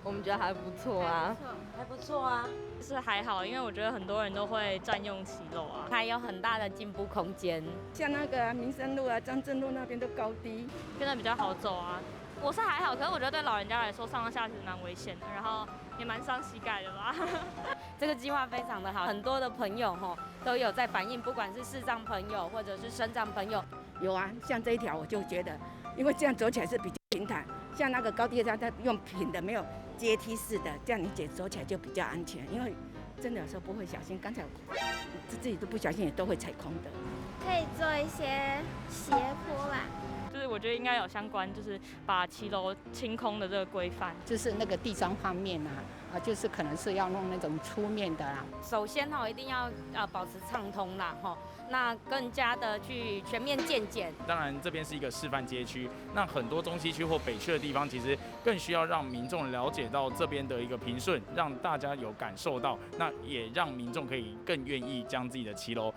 我们觉得还不错啊，还不错啊。是还好，因为我觉得很多人都会占用骑楼啊，还有很大的进步空间。像那个民生路啊、张正路那边都高低，变得比较好走啊。我是还好，可是我觉得对老人家来说上下其实蛮危险的，然后也蛮伤膝盖的吧。这个计划非常的好，很多的朋友都有在反映，不管是视障朋友或者是身障朋友。有啊，像这一条我就觉得，因为这样走起来是比较平坦，像那个高低它用平的，没有阶梯式的，这样你走起来就比较安全，因为真的有时候不会小心，刚才自己都不小心也都会踩空的。可以做一些斜坡啦。就是我觉得应该有相关，就是把骑楼清空的这个规范。就是那个地砖方面就是可能是要弄那种粗面的啦。首先一定要保持畅通啦那更加的去全面健检。当然这边是一个示范街区，那很多中西区或北区的地方，其实更需要让民众了解到这边的一个平顺，让大家有感受到，那也让民众可以更愿意将自己的骑楼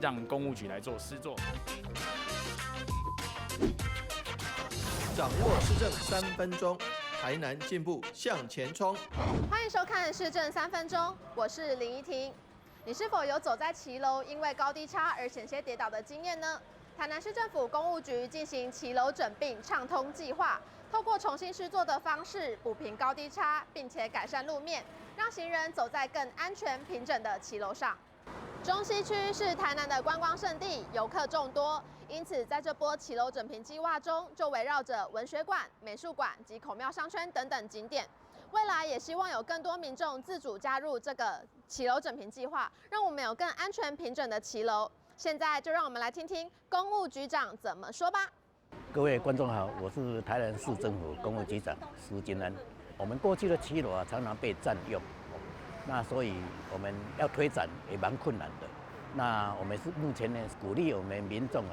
让公务局来做施作。掌握市政3分钟，台南进步向前冲。欢迎收看《市政3分钟》，我是林怡婷。你是否有走在骑楼因为高低差而险些跌倒的经验呢？台南市政府公务局进行骑楼整并畅通计划，透过重新施作的方式补平高低差，并且改善路面，让行人走在更安全平整的骑楼上。中西区是台南的观光胜地，游客众多，因此在这波骑楼整平计划中，就围绕着文学馆、美术馆及孔庙商圈等等景点。未来也希望有更多民众自主加入这个骑楼整平计划，让我们有更安全平整的骑楼。现在就让我们来听听公务局长怎么说吧。各位观众好，我是台南市政府公务局长施金安。我们过去的骑楼常常被占用。那所以我们要推展也蛮困难的。那我们是目前呢鼓励我们民众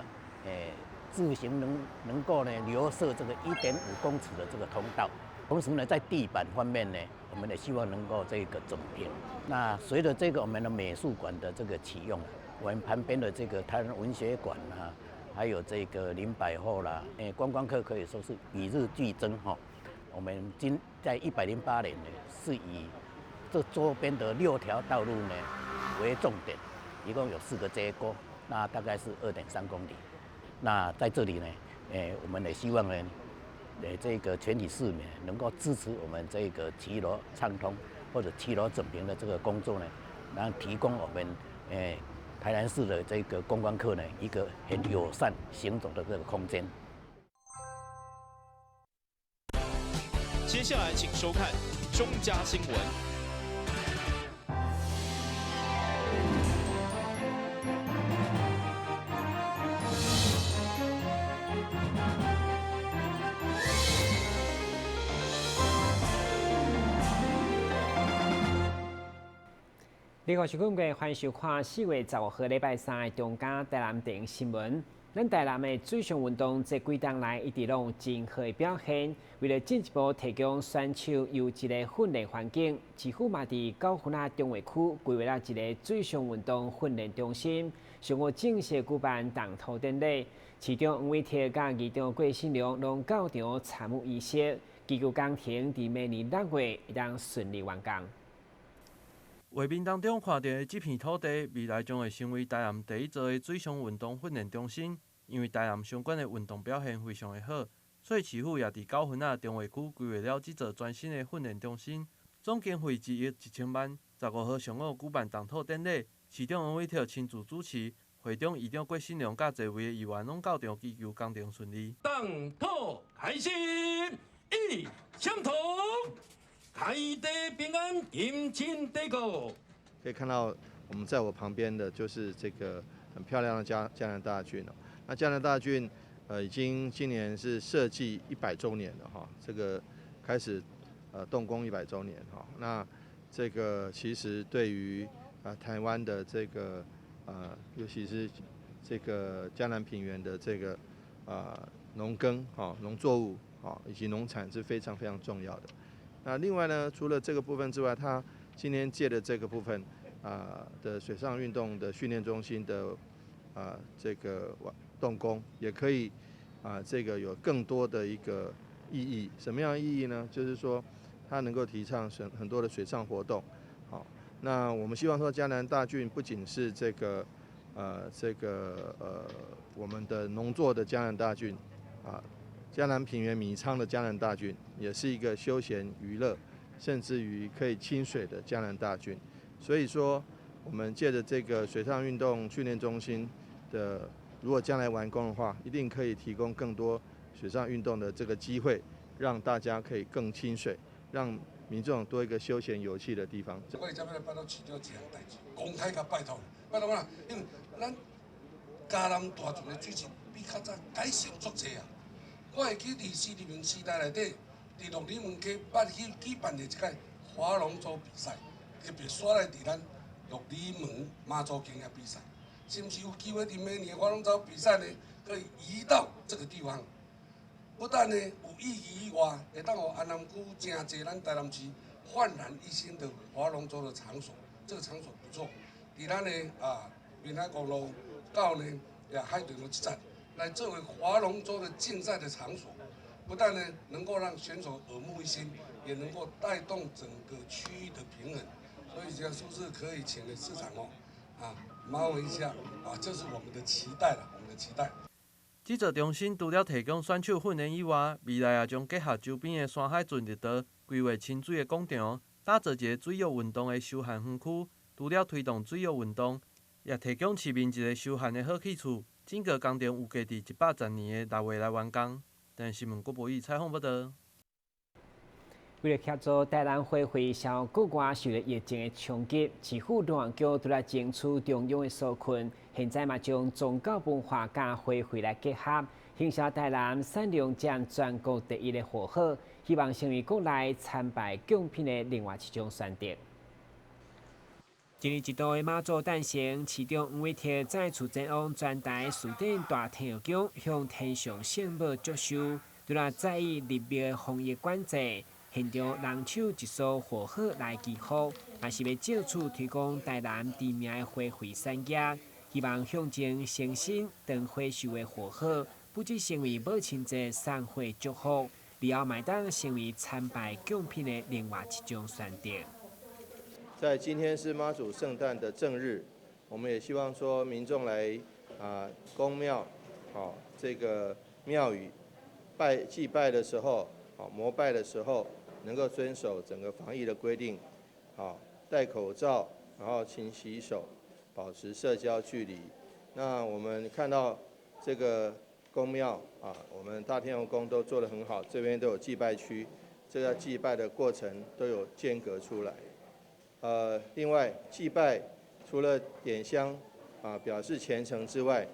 自行能够呢留设这个1.5公尺的这个通道，同时呢在地板方面呢，我们也希望能够这个整平。那随着这个我们的美术馆的这个启用，我们旁边的这个台南文学馆还有这个林百货啦，观光客可以说是与日俱增我们在108年呢是以这周边的6条道路呢为重点，一共有4个街沟，那大概是2.3公里。那在这里呢，我们也希望呢，这个全体市民能够支持我们这个骑楼畅通或者骑楼整平的这个工作呢，然后提供我们台南市的这个观光客呢一个很友善行走的这个空间。接下来请收看中嘉新闻。你好，收看欢迎收看4月15号礼拜3的中嘉台南电影新闻。咱台南的水上运动这几天来一直拢有真好的表现。为了进一步提供选手优质的训练环境，市府嘛伫高屏仔中卫区规划了一个水上运动训练中心，上午正式举办动土典礼。市长黄伟哲甲议长郭信良拢到场参与仪式，祈求工程伫明年6月会当顺利完工。画面当中看到的这片土地，未来将会成为台南第一座的水上运动训练中心。因为台南相关的运动表现非常的好，所以市府也伫9份中卫区规划了这座全新的训练中心，总经费1亿1000万。15号上午举办动土典礼，市长黄伟哲亲自主持，会中议长郭信良甲座位的议员拢到场祈求工程顺利。动土开始，一相同。开地平安，迎亲得国。可以看到，在我旁边的就是这个很漂亮的嘉南大郡哦。那嘉南大郡，已经今年是设计100周年了哈，这个开始动工100周年哈。那这个其实对于台湾的这个尤其是这个嘉南平原的这个农耕农作物以及农产是非常非常重要的。那另外呢，除了这个部分之外，它今天借的这个部分的水上运动的训练中心的这个动工，也可以这个有更多的一个意义。什么样的意义呢？就是说它能够提倡很多的水上活动。好，那我们希望说嘉南大郡不仅是我们的农作的嘉南大郡啊，嘉南平原米仓的嘉南大郡，也是一个休闲娱乐，甚至于可以亲水的嘉南大郡。所以说，我们借着这个水上运动训练中心的，如果将来完工的话，一定可以提供更多水上运动的这个机会，让大家可以更亲水，让民众多一个休闲游憩的地方。我哋这边来拜托市长一项代志，公开甲拜托啦，因为咱嘉南大圳的水质比较早改善足济啊。我会记2020年时代内底，伫鹿里门溪捌去举办的一届划龙舟比赛，特别选来伫咱鹿里门妈祖经的比赛，是不是有机会伫明年划龙舟比赛呢，可以移到这个地方？不但呢有意义以外，会当互安南区真侪咱台南市焕然一新的划龙舟的场所，这个场所不错。伫咱的滨海公路到呢海豚的一站，来作为划龙舟的竞赛的场所，不但呢能够让选手耳目一新，也能够带动整个区域的平衡。所以讲，是不是可以请个市长麻烦一下这是我们的期待了，我们的期待。这座中心除了提供选手训练以外，未来也将结合周边的山海圳热岛，规划亲水的广场，打造一个水域运动的休闲园区。除了推动水域运动，也提供市民一个休闲的好去处。整个工程有计伫110年的6月来完工。但新闻郭博义采访报道。为了协助台南恢复小国外受到疫情的冲击，市府两岸局都来争取中央的纾困，现在嘛将宗教文化甲恢复来结合，形成台南产量占全国第一的火候，希望成为国内参拜贡品的另外一种选择。一年一度的妈祖诞生，市长黄伟哲再次前往全台树顶大天后宫，向天上圣母祝寿，除了在意入庙的防疫管制。现场人手一束火火来祈福，也是要借此推广台南知名的花卉产业，希望象征诚心当火寿的火火，不只成为母亲节送花祝福，以后买当成为参拜贡品的另外一种选择。在今天是妈祖圣诞的正日，我们也希望说民众来宫庙，这个庙宇祭拜的时候，膜拜的时候，能够遵守整个防疫的规定，戴口罩，然后勤洗手，保持社交距离。那我们看到这个宫庙我们大天后宫都做得很好，这边都有祭拜区，这个祭拜的过程都有间隔出来。另外祭拜除了点香表示虔诚之外，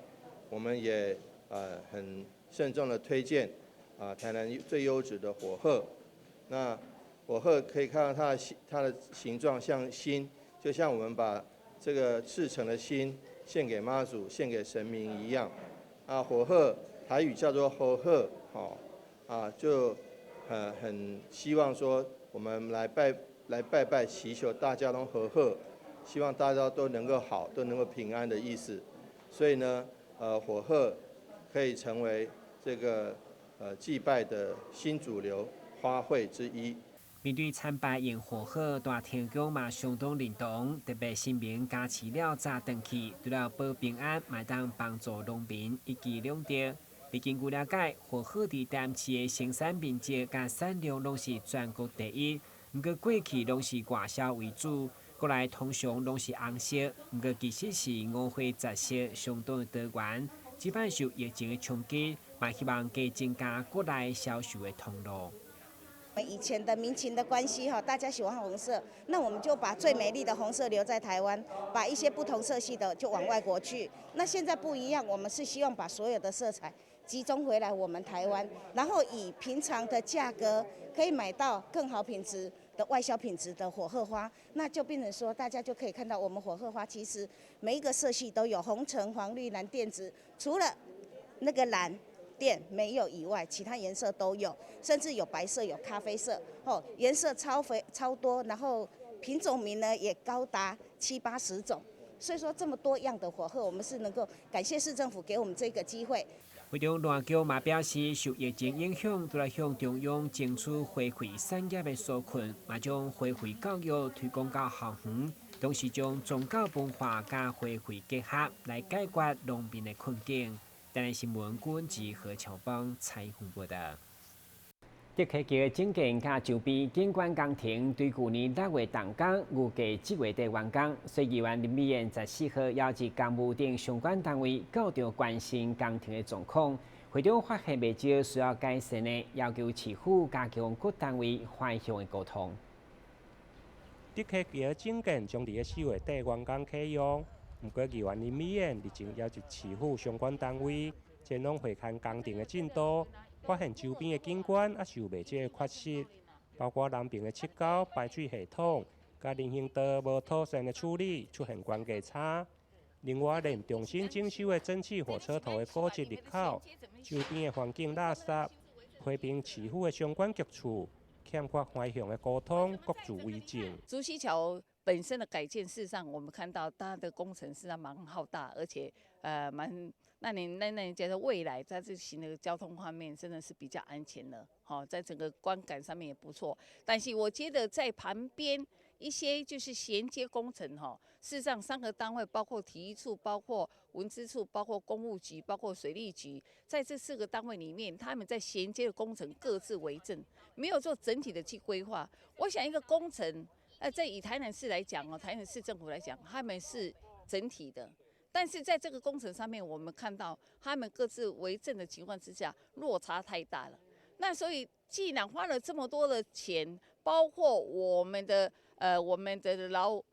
我们也很慎重的推荐台南最优质的火鹤。那火鹤可以看到它的形状像心，就像我们把这个赤诚的心献给妈祖、献给神明一样。火鹤台语叫做火鹤，就很希望说我们来拜拜祈求大家都和贺，希望大家都能够好，都能够平安的意思。所以呢，火鹤可以成为这个祭拜的新主流花卉之一。面对参拜烟火鹤，大天宫嘛相当认同，特别新民加持了早回去，除了保平安，嘛当帮助农民一举两得。而根据了解，火鹤伫台南市的生产面积甲产量拢是全国第一，不过过去拢是外销为主，国内通常拢是红色，不过其实是五花杂色，相当的多元。即摆受疫情的冲击，嘛希望加增加国内销售的通路。以前的民情的关系大家喜欢红色，那我们就把最美丽的红色留在台湾，把一些不同色系的就往外国去。那现在不一样，我们是希望把所有的色彩集中回来我们台湾，然后以平常的价格可以买到更好品质的外销品质的火鹤花，那就变成说大家就可以看到我们火鹤花其实每一个色系都有，红橙黄绿蓝靛紫，除了那个蓝靛没有以外，其他颜色都有，甚至有白色有咖啡色，颜色超多，然后品种名呢也高达70、80种。所以说这么多样的火鹤，我们是能够感谢市政府给我们这个机会。会长罗桥嘛表示，受疫情影响，都来向中央争取花卉产业的纾困，嘛将花卉教育推广到校园，同时将宗教文化甲花卉结合，来解决农民的困境。台南新闻顾文吉和乔邦采访报道。德溪桥整建甲周边景观工程对去年6月动工，预计7月底完工。所以议员林美燕14号邀集公务等相关单位，高调关心工程的状况。会中发现未少需要改善的，要求市府加强各单位反向的沟通。德溪桥整建将伫4月底完工启用，不过议员林美燕日前邀集市府相关单位前往会勘工程的进度。发现周边的景观也是有未少的缺失，包括南边的七沟排水系统、甲人行道无妥善的处理，出现关系差。另外，连重新整修的蒸汽火车头的高级入口，周边的环境垃圾，批评市府的相关局处欠缺反向的沟通，各自为政。竹溪桥本身的改建，事实上我们看到它的工程是蛮浩大，而且蛮。那你觉得未来在这行的交通方面真的是比较安全了，好，在整个观感上面也不错。但是我觉得在旁边一些就是衔接工程哈，事实上3个单位，包括体育处、包括文资处、包括公务局、包括水利局，在这4个单位里面，他们在衔接的工程各自为政，没有做整体的去规划。我想一个工程，在以台南市来讲哦，台南市政府来讲，他们是整体的。但是在这个工程上面，我们看到他们各自为政的情况之下，落差太大了。那所以，既然花了这么多的钱，包括我们的老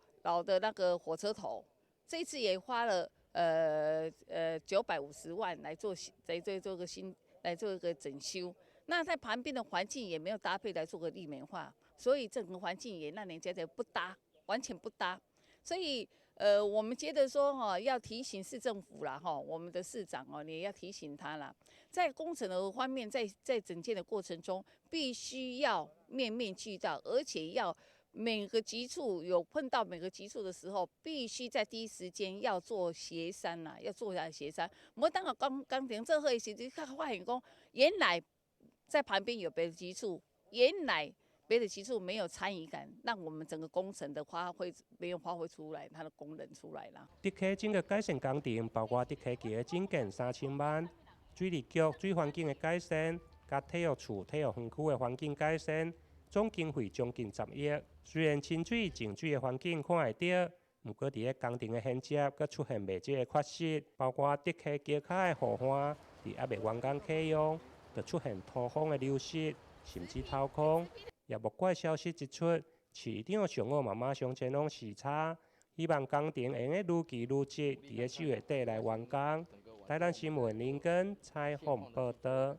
的那个火车头，这一次也花了950万来做一个整修。那在旁边的环境也没有搭配来做个立美化，所以整个环境也让人家觉得不搭，完全不搭。所以。我们觉得说要提醒市政府啦我们的市长你也要提醒他啦，在工程的方面，在整建的过程中，必须要面面俱到，而且要每个局处有碰到每个局处的时候，必须在第一时间要做协商啦，要做下协商。我当个工程这会时，发现讲原来在旁边有别的局处，原来。别的局处没有参与感，让我们整个工程的发挥没有发挥出来它的功能出来啦。德溪整个改善工程包括德溪桥的整建3000万，水利局水环境的改善，甲体育处体育园区的环境改善，总经费将近10亿。虽然清水净水的环境看会到，不过伫个工程的衔接，佮出现未少的缺失，包括德溪桥骹的护岸，伫还未完工启用，就出现土方的流失，甚至掏空。也莫怪消息一出，市长上午马上前往视察，希望工程会用愈期愈急，伫个4月底来完工。台南新闻林根采访报道。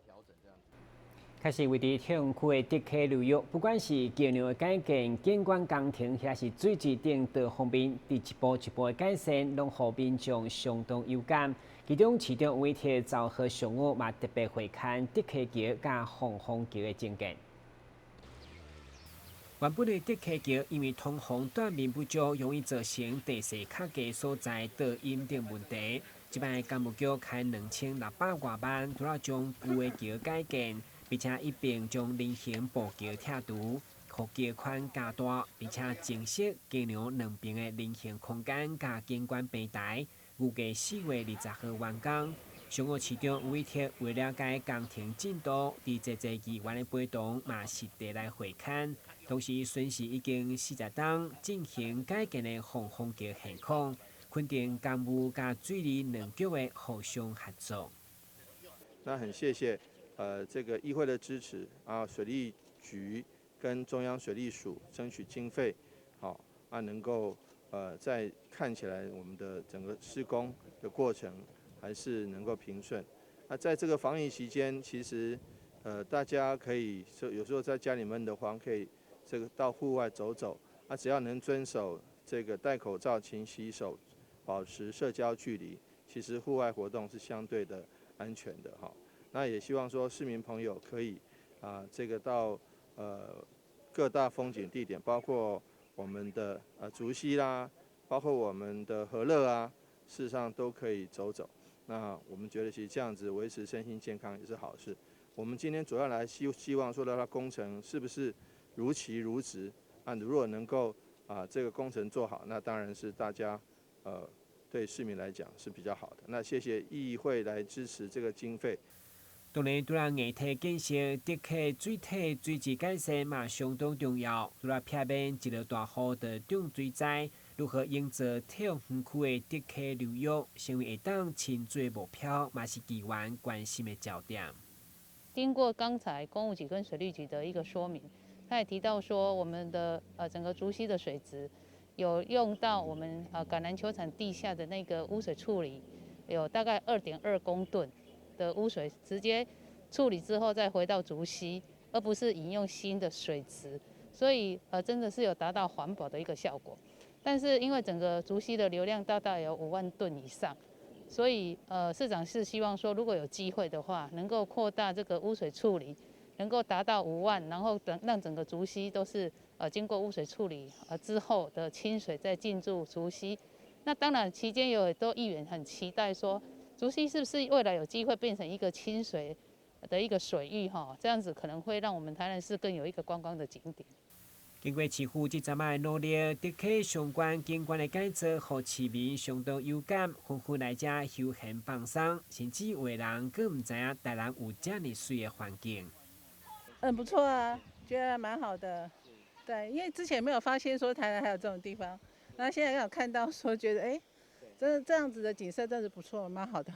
开始为伫体育区的德溪旅游，不管是桥梁的改建、景观工程，还是水质等各方面，伫一步一步的改善，拢互民众相当有感。其中市长委贴枣河上午嘛特别会看德溪桥甲凤凰桥的整建。原本的德溪桥因为通风断面不足，容易造成地势较低所在导引等问题。即摆干务局开2600多万，除了将旧的桥改建，并且一并将人行步桥拆除，互桥宽加大，并且增设桥梁两边的人行空间加景观平台。预计4月20号完工。上午市长委贴为了解工程进度，伫坐议员的陪同，嘛实地来会勘。同时，巡视已经40栋进行改建的凤凰桥现况，肯定公务甲水利两局的互相合作。那很谢谢这个议会的支持啊，水利局跟中央水利署争取经费，好能够在看起来我们的整个施工的过程还是能够平顺。那在这个防疫期间，其实大家可以有时候在家里闷得慌，可以这个到户外走走，只要能遵守这个戴口罩、勤洗手、保持社交距离，其实户外活动是相对的安全的哈。那也希望说市民朋友可以这个到各大风景地点，包括我们的竹溪啦，包括我们的和乐啊，事实上都可以走走。那我们觉得其实这样子维持身心健康也是好事。我们今天主要来希望说到它工程是不是如期如职啊？如果能够这个工程做好，那当然是大家对市民来讲是比较好的。那谢谢议会来支持这个经费。当然，除了硬体建设，的确水体水质改善嘛相当重要。除了避免一落大雨的重水灾，如何营造体育园区的的确流域，成为会当亲水目标，嘛是议员关心的焦点。经过刚才公务局跟水利局的一个说明，他也提到说，我们的整个竹溪的水质有用到我们橄榄球场地下的那个污水处理，有大概2.2公吨的污水直接处理之后再回到竹溪，而不是引用新的水池，所以真的是有达到环保的一个效果。但是因为整个竹溪的流量大概有5万吨以上，所以市长是希望说，如果有机会的话，能够扩大这个污水处理，能够达到5万，然后让整个竹溪都是经过污水处理之后的清水再进入竹溪。那当然期间有很多议员很期待说，竹溪是不是未来有机会变成一个清水的一个水域哈？这样子可能会让我们台南市更有一个观光的景点。经过市府这阵仔努力，的确相关景观的改造，让市民相当有感，纷纷来这休闲放松，甚至有的人更唔知影台南有这么水的环境。很不错啊，觉得蛮好的。对，因为之前没有发现说台南还有这种地方，然后现在刚好看到说，觉得真的这样子的景色真是不错，蛮好的。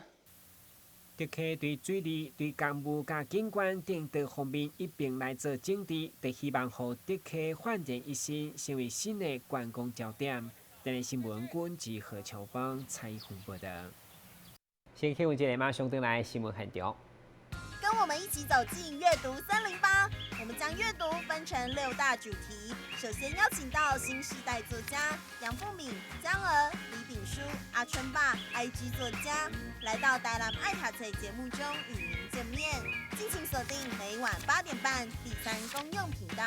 的确对水利、对公务甲景观等多方面一并来做整治，就希望让的确焕然一新，成为新的观光焦点。台南新闻管及何乔芳采访报道。先听闻这个马上登来新闻现场。跟我们一起走进阅读森林吧！我们将阅读分成6大主题。首先邀请到新时代作家杨富敏、江儿、李炳书、阿春爸、IG 作家，来到台南爱读册节目中与您见面。敬请锁定每晚8点半第3公用频道。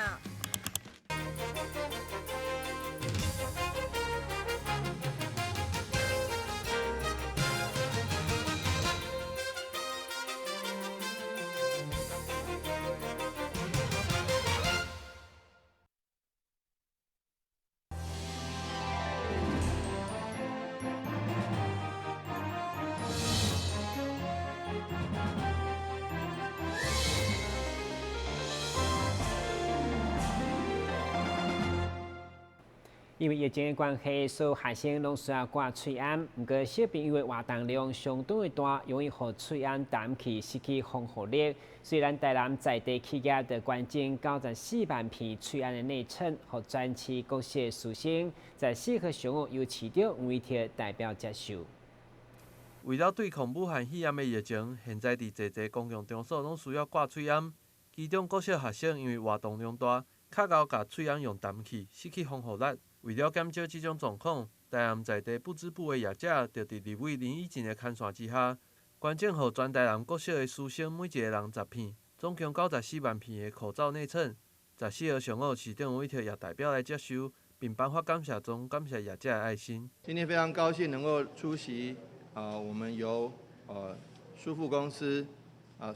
因为疫情的关系，所有学生拢需要挂喙安。不过小朋友的活动量相当的大，容易让喙安淡去，失去丰富力。虽然台南在地企业的关键94万片喙安的内衬，和专区各些师生在适合上午由市长吴伟霆代表接受。为了对抗武汉肺炎的疫情，现在伫侪侪公共场所拢需要挂喙安。其中各些学生因为活动量大，较高甲喙安用淡去，失去丰富力。为了减少这种状况，台南在地不织布的业者，就伫立委林义进的牵线之下，捐赠予全台南各校的师生每一个人10片，总共94万片的口罩内衬。14号上午，市长吴伟霆也代表来接收，并颁发感谢状，感谢业者的爱心。今天非常高兴能够出席我们由舒富公司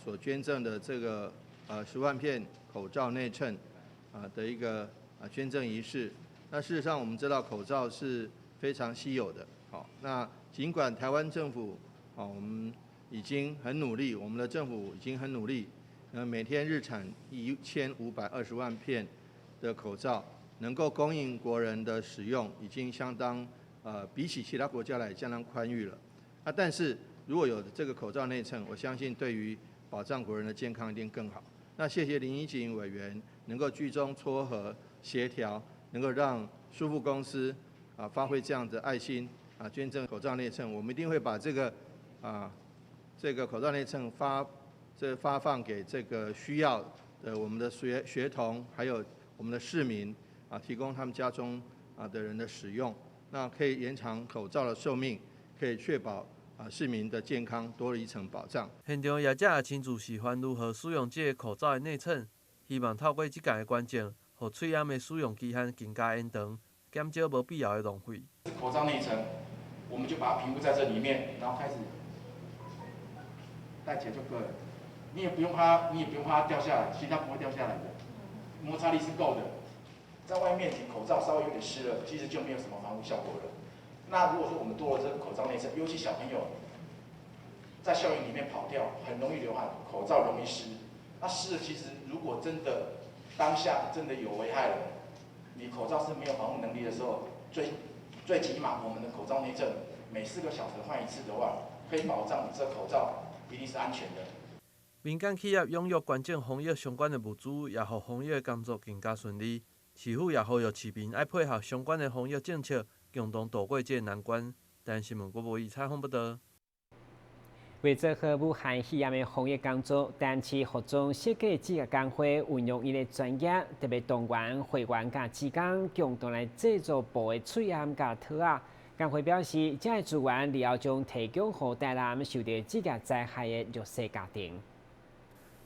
所捐赠的这个10万片口罩内衬的一个捐赠仪式。那事实上，我们知道口罩是非常稀有的。好，那尽管台湾政府我们已经很努力，我们的政府已经很努力，每天日产1520万片的口罩，能够供应国人的使用，已经相当比起其他国家来相当宽裕了。但是如果有这个口罩内衬，我相信对于保障国人的健康一定更好。那谢谢林怡锦委员能够居中撮合协调。能够让舒富公司发挥这样的爱心捐赠口罩内衬，我们一定会把这个口罩内衬发放给这个需要的我们的学童，还有我们的市民提供他们家中的人的使用，那可以延长口罩的寿命，可以确保市民的健康多了一层保障。现场业者也亲自示范如何使用这个口罩的内衬，希望透过这项的关键。和喙安的使用期限更加延长，减少无必要的浪费。口罩内层，我们就把它平铺在这里面，然后开始戴起来就够了。你也不用怕它掉下来，其实它不会掉下来的，摩擦力是够的。在外面你口罩稍微有点湿了，其实就没有什么防护效果了。那如果说我们多了这个口罩内衬，尤其小朋友在校园里面跑跳，很容易流汗，口罩容易湿。那湿了，其实如果真的当下真的有危害了，你口罩是没有防护能力的时候，最起码我们的口罩内衬每4个小时换一次的话，可以保障你这口罩一定是安全的。民间企业踊跃捐赠防疫相关的物资，也让防疫工作更加顺利。市府也呼吁市民要配合相关的防疫政策，共同度过这难关。台新闻郭博义采访报道。为做好武汉肺炎的防疫工作，台南市服装设计职业工会运用伊的专业，特别动员会员甲职工共同来制作布的嘴砷甲套仔。工会表示，这些资源以后将提供给台南受到职业灾害的弱势家庭。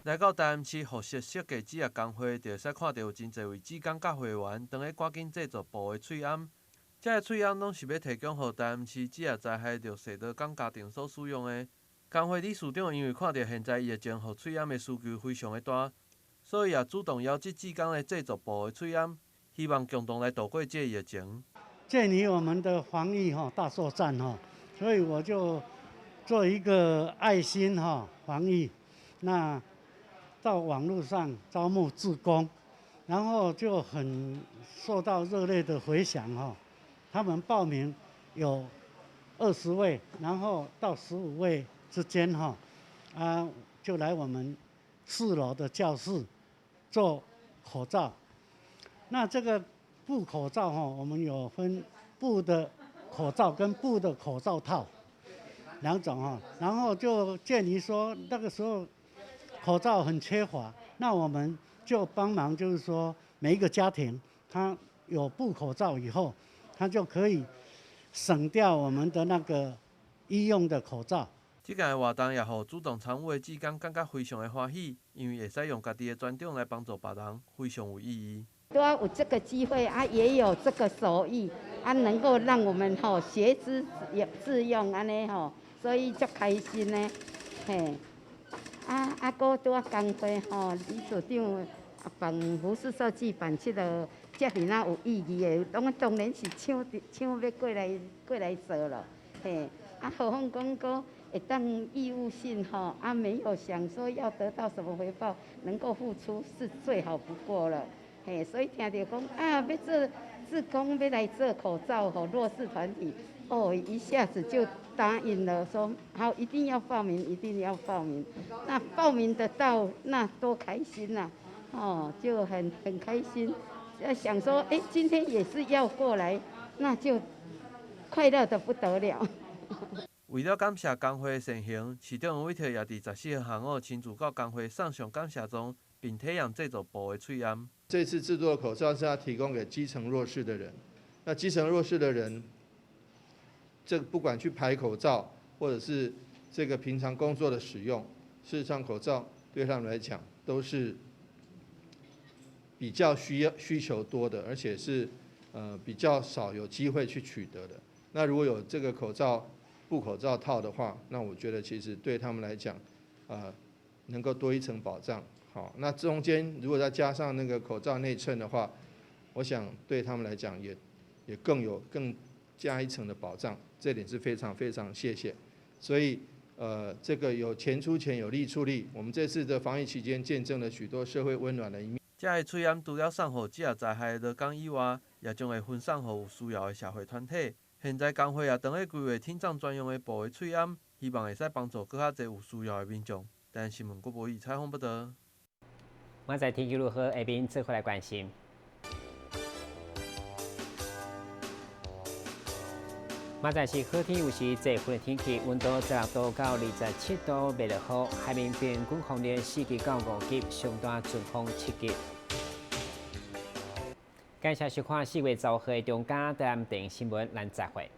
来到台南市服饰设计职业工会，就会使看到有真侪位职工甲会员当咧赶紧制作布的嘴砷。这些嘴砷拢是要提供给台南市职业灾害弱势劳工家庭所使用的。工会理事长因为看到现在疫情和嘴砷的需求非常的大，所以也主动邀请职工来制作布的嘴砷，希望共同来度过这疫情。鉴于我们的防疫大作战所以我就做一个爱心防疫，那到网络上招募志工，然后就很受到热烈的回响他们报名有20位，然后到15位之间就来我们4楼的教室做口罩。那这个布口罩我们有分布的口罩跟布的口罩套2种然后就鉴于说那个时候口罩很缺乏，那我们就帮忙，就是说每一个家庭他有布口罩以后，他就可以省掉我们的那个医用的口罩。这届活动也让主动参与的职工感觉非常的欢喜，因为会使用家己的专长来帮助别人，非常有意义。都要有这个机会也有这个手艺能够让我们学之致用安尼所以足开心呢。嘿，搁拄工会理事长办服饰设计办这个遮尔有意义的，当然是抢要过来做了。嘿，何况讲过会当义务性没有想说要得到什么回报，能够付出是最好不过了。嘿，所以听到讲要做志工，要来做口罩给弱势团体，一下子就答应了，说好一定要报名，一定要报名。那报名得到，那多开心呐！就很开心。想说，今天也是要过来，那就快乐得不得了。为了感谢工会的善行，市长委托也伫14号下午亲自到工会送上感谢状，并体验制作布的嘴砷。这次制作的口罩是要提供给基层弱势的人。那基层弱势的人，这不管去排口罩，或者是这个平常工作的使用，事实上口罩对他们来讲都是比较需求多的，而且是比较少有机会去取得的。那如果有这个布口罩套的话，那我觉得其实对他们来讲，能够多一层保障。好，那中间如果再加上那个口罩内衬的话，我想对他们来讲也更加一层的保障，这点是非常非常谢谢。所以这个有钱出钱，有力出力。我们这次的防疫期间，见证了许多社会温暖的一面。这个嘴砷除了送给职业灾害的劳工以外，也将会分送给有需要的社会团体。现在工会也正在规划天葬专用的布的嘴砷，希望会使帮助更较侪有需要的民众。台南新闻郭博义采访报道。明仔天气如何？下边做回来关心。明仔是好天有时这风的天气，温度16度到27度，袂落雨。海面平均风力4级到5级，上大阵风7级。感谢收看4月10号的中嘉台南电视新闻，咱再会。